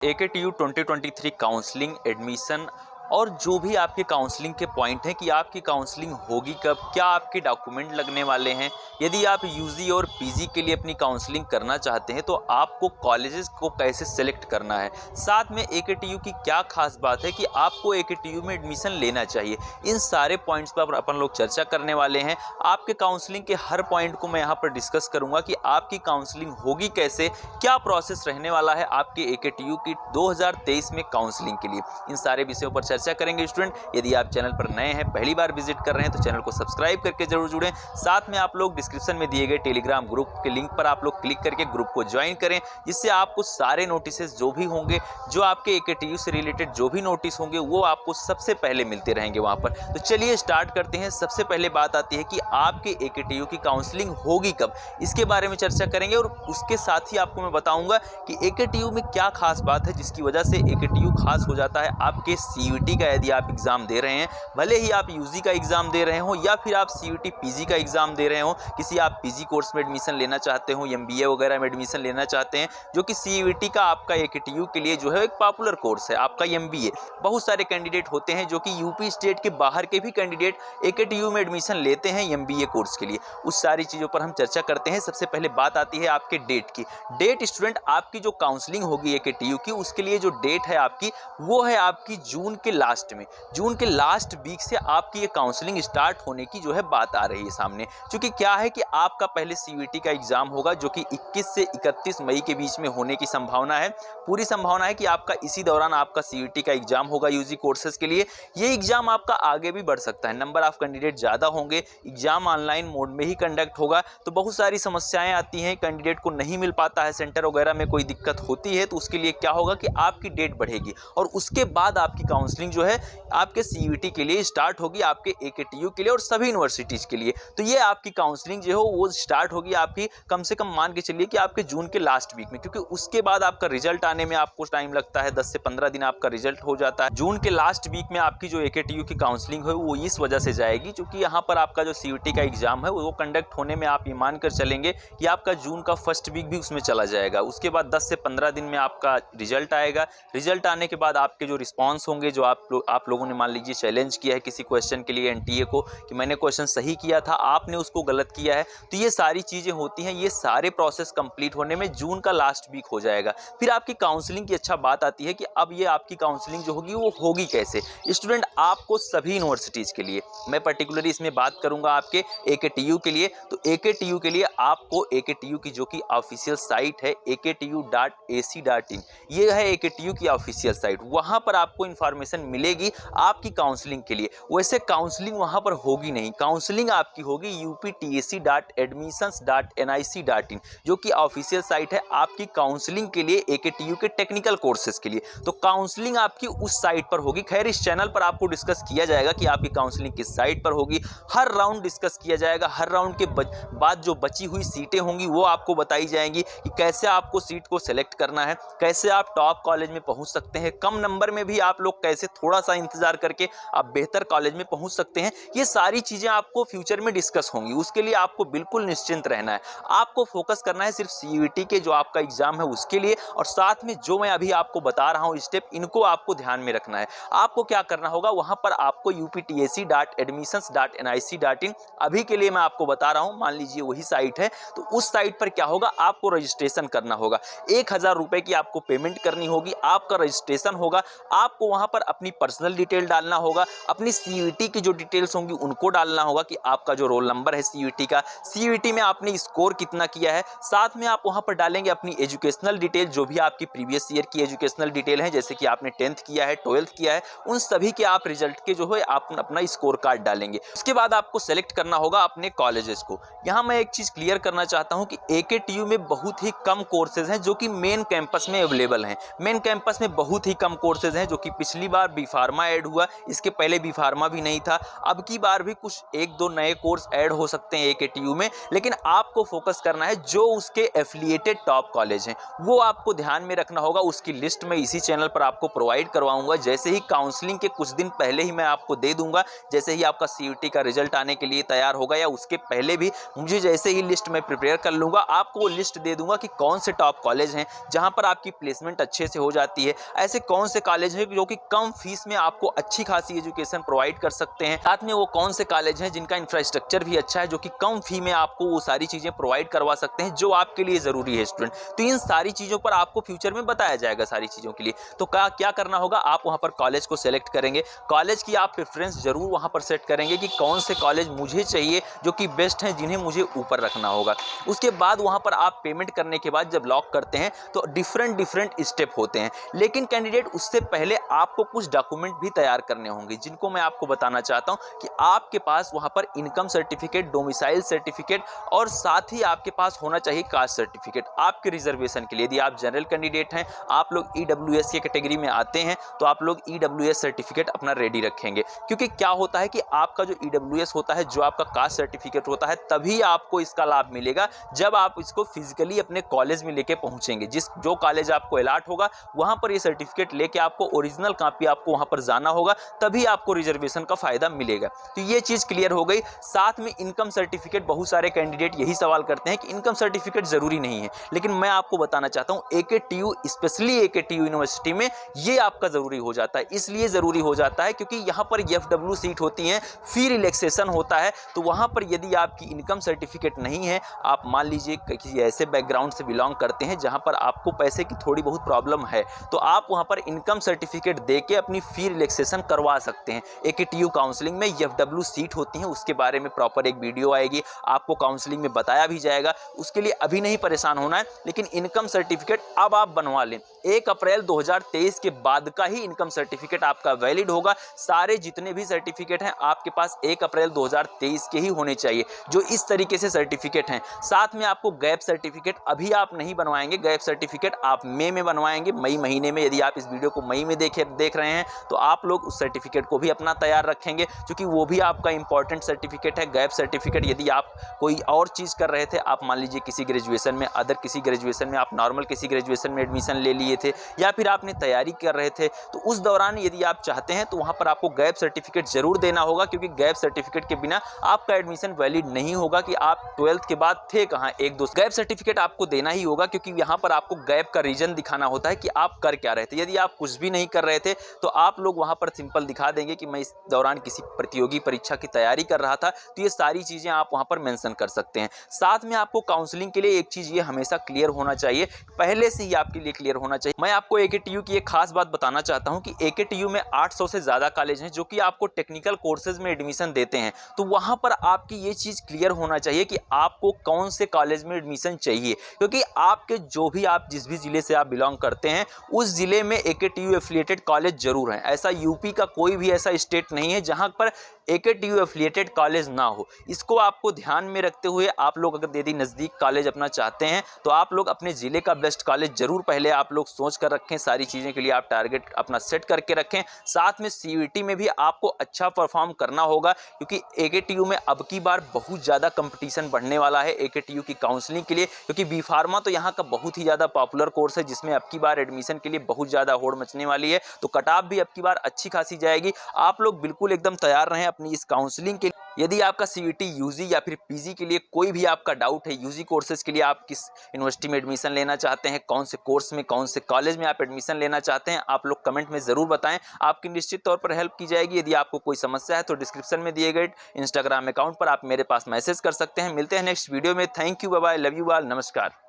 AKTU 2023 counselling admission और जो भी आपके काउंसलिंग के पॉइंट हैं कि आपकी काउंसलिंग होगी कब, क्या आपके डॉक्यूमेंट लगने वाले हैं। यदि आप यूजी और पीजी के लिए अपनी काउंसलिंग करना चाहते हैं तो आपको कॉलेजेस को कैसे सेलेक्ट करना है, साथ में AKTU की क्या खास बात है कि आपको AKTU में एडमिशन लेना चाहिए, इन सारे पॉइंट्स पर अपन लोग चर्चा करने वाले हैं। आपके काउंसलिंग के हर पॉइंट को मैं यहाँ पर डिस्कस करूँगा कि आपकी काउंसलिंग होगी कैसे, क्या प्रोसेस रहने वाला है आपके AKTU की 2023 में काउंसलिंग के लिए। इन सारे विषयों पर चर्चा करेंगे स्टूडेंट। यदि आप चैनल पर नए हैं, पहली बार विजिट कर रहे हैं तो चैनल को सब्सक्राइब करके जरूर जुड़ें। साथ में आप लोग डिस्क्रिप्शन में दिए गए टेलीग्राम ग्रुप के लिंक पर आप लोग क्लिक करके ग्रुप को ज्वाइन करें, जिससे आपको सारे नोटिसेस जो भी होंगे, जो आपके AKTU से रिलेटेड जो भी नोटिस होंगे वो आपको सबसे पहले मिलते रहेंगे वहां पर। तो चलिए स्टार्ट करते हैं। सबसे पहले बात आती है कि आपके AKTU की काउंसलिंग होगी कब, इसके बारे में चर्चा करेंगे और उसके साथ ही आपको मैं बताऊंगा कि AKTU में क्या खास बात है जिसकी वजह से AKTU खास हो जाता है आपके CUT का। यदि आप एग्जाम दे रहे हैं, भले ही आप यूजी का एग्जाम दे रहे हो या फिर आप CUT पीजी का एग्जाम दे रहे हो, किसी आप पीजी कोर्स में एडमिशन लेना चाहते हो, MBA वगैरह में एडमिशन लेना चाहते हैं, जो कि CUT का आपका AKTU के लिए जो है एक पॉपुलर कोर्स है आपका MBA। बहुत सारे कैंडिडेट होते हैं जो कि यूपी स्टेट के बाहर के भी कैंडिडेट AKTU में एडमिशन लेते हैं MBA कोर्स के लिए। उस सारी चीज़ों पर हम चर्चा करते हैं। सबसे पहले बात आती है आपके डेट की। डेट स्टूडेंट आपकी जो काउंसलिंग होगी AKTU की, उसके लिए जो डेट है आपकी, वो है आपकी जून के लास्ट में। जून के लास्ट वीक से आपकी ये काउंसलिंग स्टार्ट होने की जो है बात आ रही है सामने। क्योंकि क्या है कि आपका पहले CUT का एग्जाम होगा जो कि 21 से 31 मई के बीच में होने की संभावना है। पूरी संभावना है कि आपका इसी दौरान आपका CUT का एग्जाम होगा यूजी कोर्सेज के लिए। ये एग्जाम आपका आगे भी बढ़ सकता है, नंबर ऑफ कैंडिडेट ज़्यादा होंगे, एग्जाम ऑनलाइन मोड में ही कंडक्ट होगा, तो बहुत सारी समस्याएं आती हैं, कैंडिडेट को नहीं मिल पाता है, सेंटर वगैरह में कोई दिक्कत होती है, तो उसके लिए क्या होगा कि आपकी डेट बढ़ेगी और उसके बाद आपकी काउंसलिंग जो है आपके CUT के लिए स्टार्ट होगी, आपके AKTU के लिए और सभी यूनिवर्सिटीज़ के लिए। तो ये आपकी काउंसलिंग जो है वो स्टार्ट होगी आपकी, कम से कम मान के चलिए कि आपके जून के लास्ट वीक में, क्योंकि उसके बाद आपका रिजल्ट आने में आपको टाइम लगता है, 10 से 15 दिन आपका रिजल्ट हो जाता है। जून के लास्ट वीक में आपकी जो AKTU की काउंसलिंग है वो इस वजह से जाएगी क्योंकि यहाँ पर आपका जो CUT का एग्जाम है वो कंडक्ट होने में आप ये मानकर चलेंगे कि आपका जून का फर्स्ट वीक भी उसमें चला जाएगा। उसके बाद 10 से 15 दिन में आपका रिजल्ट आएगा। रिजल्ट आने के बाद आपके जो रिस्पॉन्स होंगे, जो आप लोगों ने मान लीजिए चैलेंज किया है किसी क्वेश्चन के लिए NTA को कि मैंने क्वेश्चन सही किया था, आपने उसको गलत किया है, तो ये सारी चीज़ें होती हैं। ये सारे प्रोसेस कंप्लीट होने में जून का लास्ट वीक हो जाएगा। फिर आपकी काउंसलिंग की अच्छा बात आती है कि अब ये आपकी काउंसलिंग जो होगी वो होगी कैसे। स्टूडेंट आपको सभी यूनिवर्सिटीज़ के लिए, मैं पर्टिकुलरली इसमें बात करूंगा आपके AKTU के लिए, तो AKTU के लिए आपको AKTU की जो कि ऑफिशियल साइट है aktu.ac.in, ये है AKTU की ऑफिशियल साइट। वहाँ पर आपको इन्फॉर्मेशन मिलेगी आपकी काउंसलिंग के लिए। वैसे काउंसलिंग वहाँ पर होगी नहीं, काउंसलिंग आपकी होगी uptac.admissions.nic.in, जो कि ऑफिशियल साइट है आपकी काउंसलिंग के लिए AKTU के टेक्निकल कोर्सेज के लिए। तो काउंसलिंग आपकी उस साइट पर होगी। खैर इस चैनल पर आपको डिस्कस किया जाएगा कि आपकी काउंसलिंग किस साइट पर होगी, हर राउंड डिस्कस किया जाएगा। हर राउंड के बाद जो बची हुई सीटें होंगी वो आपको बताई जाएंगी कि कैसे आपको सीट को सेलेक्ट करना है, कैसे आप टॉप कॉलेज में पहुंच सकते हैं, कम नंबर में भी आप लोग कैसे थोड़ा सा इंतजार करके आप बेहतर कॉलेज में पहुंच सकते हैं। ये सारी चीज़ें आपको फ्यूचर में डिस्कस होंगी। उसके लिए आपको बिल्कुल निश्चिंत रहना है। आपको फोकस करना है सिर्फ CUT के जो आपका एग्जाम है उसके लिए, और साथ में जो मैं अभी आपको बता रहा हूँ स्टेप, इनको आपको ध्यान में रखना है। आपको क्या करना होगा, वहां पर आपको uptac.admissions.nic.in, अभी के लिए मैं आपको बता रहा हूं, मान लीजिए वही साइट है, तो उस साइट पर क्या होगा, आपको रजिस्ट्रेशन करना होगा। 1000 रुपए की आपको पेमेंट करनी होगी, आपका रजिस्ट्रेशन होगा। आपको वहां पर अपनी पर्सनल डिटेल डालना होगा, अपनी CUT की जो डिटेल्स होंगी उनको डालना होगा कि आपका जो रोल नंबर है CUT का, CUT में आपने स्कोर कितना किया है। साथ में आप वहां पर डालेंगे अपनी एजुकेशनल डिटेल, जो भी आपकी प्रीवियस ईयर की एजुकेशनल डिटेल है, जैसे कि आपने 10th किया है, 12th किया है, उन सभी के आप रिजल्ट के जो है आप अपना स्कोर कार्ड डालेंगे। उसके बाद आपको सेलेक्ट करना होगा अपने कॉलेजेस को। यहाँ मैं एक चीज़ क्लियर करना चाहता हूँ कि AKTU में बहुत ही कम कोर्सेज हैं जो कि मेन कैंपस में अवेलेबल हैं। मेन कैंपस में बहुत ही कम कोर्सेज हैं जो कि पिछली बार बार बी फार्मा ऐड हुआ, इसके पहले बी फार्मा भी नहीं था। अब की बार भी कुछ एक दो नए कोर्स ऐड हो सकते हैं AKTU में, लेकिन आपको फोकस करना है जो उसके एफिलिएटेड टॉप कॉलेज हैं वो आपको ध्यान में रखना होगा। उसकी लिस्ट मैं इसी चैनल पर आपको प्रोवाइड करवाऊंगा। जैसे ही काउंसलिंग के कुछ दिन पहले ही मैं आपको दे दूंगा, जैसे ही आपका CUT का रिजल्ट आने के लिए तैयार होगा या उसके पहले भी मुझे जैसे ही लिस्ट मैं प्रिपेयर कर लूंगा, आपको वो लिस्ट दे दूंगा कि कौन से टॉप कॉलेज हैं जहां पर आपकी प्लेसमेंट अच्छे से हो जाती है, ऐसे कौन से कॉलेज हैं जो कि कम फीस में आपको अच्छी खासी एजुकेशन प्रोवाइड कर सकते हैं, साथ में वो कौन से कॉलेज हैं जिनका इंफ्रास्ट्रक्चर भी अच्छा है जो कि कम फी में आपको वो सारी चीजें प्रोवाइड करवा सकते हैं जो आपके लिए जरूरी है स्टूडेंट। तो इन सारी चीजों पर आपको फ्यूचर में बताया जाएगा सारी चीजों के लिए। तो क्या करना होगा, आप वहां पर कॉलेज को सेलेक्ट करेंगे, कॉलेज की आप प्रेफरेंस जरूर वहां पर सेट करेंगे कि कौन से कॉलेज मुझे चाहिए जो कि बेस्ट हैं, जिन्हें मुझे ऊपर रखना होगा। उसके बाद वहां पर आप पेमेंट करने के बाद जब लॉक करते हैं तो डिफरेंट स्टेप होते हैं, लेकिन कैंडिडेट उससे पहले आपको कुछ डॉक्यूमेंट भी तैयार करने होंगे जिनको मैं आपको बताना चाहता हूं कि आपके पास वहां पर इनकम सर्टिफिकेट, डोमिसाइल सर्टिफिकेट और साथ ही आपके पास होना चाहिए कास्ट सर्टिफिकेट आपके रिजर्वेशन के लिए। यदि आप जनरल कैंडिडेट हैं, आप लोग EWS की कैटेगरी में आते हैं, तो आप लोग EWS सर्टिफिकेट अपना रेडी रखेंगे, क्योंकि क्या होता है कि आपका जो EWS होता है, जो आपका कास्ट सर्टिफिकेट होता है, तभी आपको इसका लाभ मिलेगा जब आप इसको फिजिकली अपने कॉलेज में लेके पहुंचेंगे। जो कॉलेज आपको अलॉट होगा वहां पर ये सर्टिफिकेट लेके आपको ओरिजिनल कॉपी आपको वहां पर जाना होगा, तभी आपको रिजर्वेशन का फायदा मिलेगा। तो ये चीज क्लियर हो गई। साथ में इनकम सर्टिफिकेट, बहुत सारे कैंडिडेट यही सवाल करते हैं कि इनकम सर्टिफिकेट जरूरी नहीं है, लेकिन मैं आपको बताना चाहता हूं AKTU, स्पेशली AKTU यूनिवर्सिटी में ये आपका जरूरी हो जाता है। इसलिए जरूरी हो जाता है क्योंकि यहां पर FW सीट होती है, फी रिलैक्सेशन होता है। तो वहां पर यदि आपकी इनकम सर्टिफिकेट नहीं है, आप मान लीजिए किसी ऐसे बैकग्राउंड से बिलोंग करते हैं जहां पर आपको पैसे की थोड़ी बहुत प्रॉब्लम है, तो आप वहां पर इनकम सर्टिफिकेट देके अपनी फी रिलैक्सेशन करवा सकते हैं। AKTU काउंसलिंग में FW सीट होती है, उसके बारे में प्रॉपर एक वीडियो आएगी, आपको काउंसलिंग में बताया भी जाएगा, उसके लिए अभी नहीं परेशान होना है। लेकिन इनकम सर्टिफिकेट अब आप बनवा लें, 1 अप्रैल 2023 के बाद का ही इनकम सर्टिफिकेट आपका वैलिड होगा। सारे जितने भी सर्टिफिकेट हैं आपके पास 1 अप्रैल 2023 के ही होने चाहिए, जो इस तरीके से सर्टिफिकेट हैं। साथ में आपको गैप सर्टिफिकेट अभी आप नहीं बनवाएंगे, गैप सर्टिफिकेट आप मई में बनवाएंगे, मई महीने में। यदि आप इस वीडियो को मई में देख रहे हैं तो आप लोग उस सर्टिफिकेट को भी अपना तैयार रखेंगे, क्योंकि वो भी आपका इंपॉर्टेंट सर्टिफिकेट है। गैप सर्टिफिकेट यदि आप कोई और चीज़ कर रहे थे, आप मान लीजिए किसी ग्रेजुएशन में, अदर किसी ग्रेजुएशन में, आप नॉर्मल किसी ग्रेजुएशन में एडमिशन ले लिए थे या फिर आपने तैयारी कर रहे थे, तो उस दौरान यदि आप चाहते हैं तो वहाँ पर आपको गैप सर्टिफिकेट जरूर देना होगा, क्योंकि गैप सर्टिफिकेट के बिना आपका एडमिशन वैलिड नहीं होगा कि आप 12th के बाद थे कहाँ, एक दो। गैप सर्टिफिकेट आपको देना ही होगा, क्योंकि यहाँ पर आपको गैप का रीजन दिखाना होता है कि आप कर क्या रहे थे। यदि आप कुछ भी नहीं कर रहे थे तो आप लोग वहाँ पर सिंपल दिखा देंगे कि मैं इस दौरान किसी प्रतियोगी परीक्षा की तैयारी कर रहा था, तो ये सारी चीज़ें आप वहाँ पर मेंशन कर सकते हैं। साथ में आपको काउंसलिंग के लिए एक चीज़ ये हमेशा क्लियर होना चाहिए, पहले से ही आपके लिए क्लियर होना चाहिए। मैं आपको AKTU की एक खास बात बताना चाहता हूँ कि AKTU में 800 से ज़्यादा कॉलेज हैं जो कि आपको टेक्निकल कोर्सेज में एडमिशन देते हैं। तो वहाँ पर आपकी ये चीज़ क्लियर होना चाहिए कि आपको कौन से कॉलेज में एडमिशन चाहिए, क्योंकि आपके जो भी आप जिस भी ज़िले से आप बिलोंग करते हैं उस ज़िले में AKTU एफिलिएटेड कॉलेज जरूर हैं। ऐसा यूपी का कोई भी ऐसा स्टेट नहीं है जहाँ पर AKTU एफिलिएटेड कॉलेज ना हो। इसको आपको ध्यान में रखते हुए आप लोग अगर यदि नज़दीक कॉलेज अपना चाहते हैं तो आप लोग अपने ज़िले का बेस्ट कॉलेज जरूर पहले आप लोग सोच कर रखें। सारी चीज़ें के लिए आप टारगेट अपना सेट करके रखें। साथ में CUT में भी आपको अच्छा परफॉर्म करना होगा, क्योंकि AKTU में अब की बार बहुत ज़्यादा कंपटीशन बढ़ने वाला है AKTU की काउंसलिंग के लिए, क्योंकि बी फार्मा तो यहाँ का बहुत ही ज़्यादा पॉपुलर कोर्स है जिसमें अब की बार एडमिशन के लिए बहुत ज़्यादा होड़ मचने वाली है। तो कट ऑफ भी अब की बार अच्छी खासी जाएगी। आप लोग बिल्कुल एकदम तैयार रहें अपनी इस काउंसलिंग के लिए। यदि आपका CUT UG या फिर PG के लिए कोई भी आपका डाउट है, UG कोर्सेज के लिए आप किस यूनिवर्सिटी में एडमिशन लेना चाहते हैं, कौन से कोर्स में, कौन से कॉलेज में आप एडमिशन लेना चाहते हैं, आप लोग कमेंट में ज़रूर बताएं। आपकी निश्चित तौर पर हेल्प की जाएगी। यदि आपको कोई समस्या है तो डिस्क्रिप्शन में दिए गए इंस्टाग्राम अकाउंट पर आप मेरे पास मैसेज कर सकते हैं। मिलते हैं नेक्स्ट वीडियो में। Thank you, bye bye, love you all, नमस्कार।